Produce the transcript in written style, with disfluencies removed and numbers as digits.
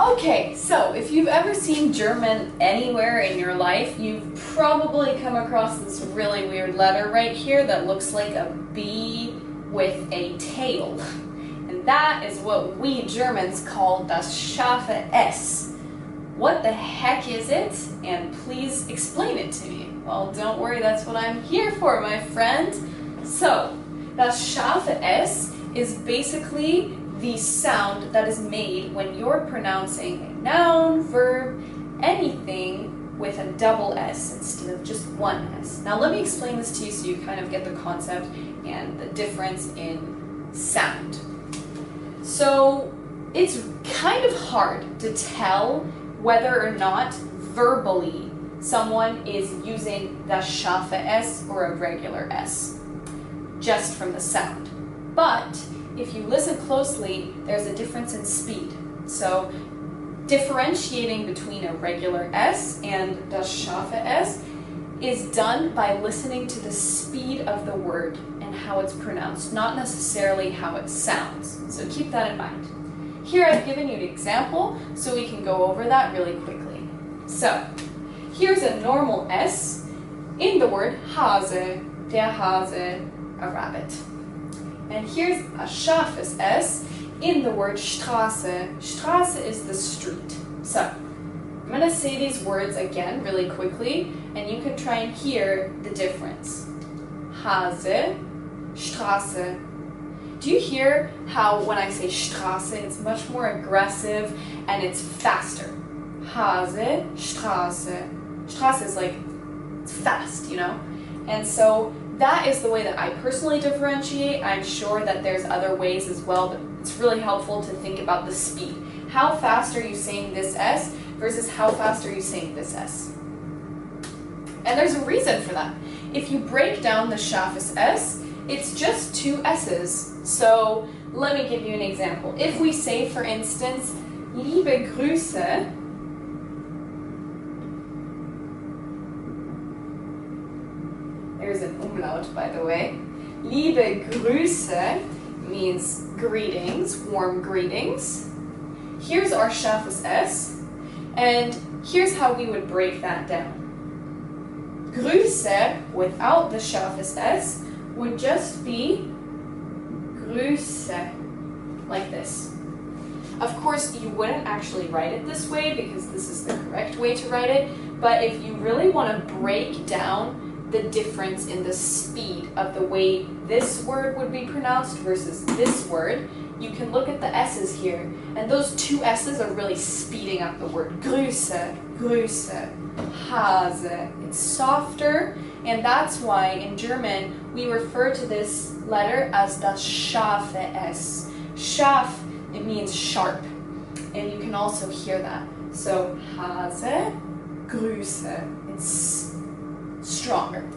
Okay, so if you've ever seen German anywhere in your life, you've probably come across this really weird letter right here that looks like a B with a tail. And that is what we Germans call das Scharfe S. What the heck is it? And please explain it to me. Well, don't worry, that's what I'm here for, my friend. So, das Scharfe S is basically the sound that is made when you're pronouncing a noun, verb, anything with a double S instead of just one S. Now let me explain this to you so you kind of get the concept and the difference in sound. So it's kind of hard to tell whether or not verbally someone is using the Scharfe S or a regular S, just from the sound. But if you listen closely, there's a difference in speed. So differentiating between a regular S and das Scharfe S is done by listening to the speed of the word and how it's pronounced, not necessarily how it sounds. So keep that in mind. Here I've given you an example so we can go over that really quickly. So here's a normal S in the word Hase, der Hase, a rabbit. And here's a scharfes S in the word Straße. Straße is the street. So I'm going to say these words again really quickly, and you can try and hear the difference. Hase, Straße. Do you hear how when I say Straße, it's much more aggressive and it's faster? Hase, Straße. Straße is like, it's fast, you know? And so that is the way that I personally differentiate. I'm sure that there's other ways as well, but it's really helpful to think about the speed. How fast are you saying this S versus how fast are you saying this S? And there's a reason for that. If you break down the scharfes S, it's just two S's. So let me give you an example. If we say, for instance, liebe Grüße, there's an umlaut, by the way. Liebe Grüße means greetings, warm greetings. Here's our scharfes S, and here's how we would break that down. Grüße, without the scharfes S, would just be Grüße, like this. Of course, you wouldn't actually write it this way because this is the correct way to write it, but if you really want to break down the difference in the speed of the way this word would be pronounced versus this word, you can look at the S's here, and those two S's are really speeding up the word. Grüße, Grüße, Hase. It's softer, and that's why in German we refer to this letter as das Scharfe S. Scharf, it means sharp, and you can also hear that. So Hase, Grüße. It's stronger.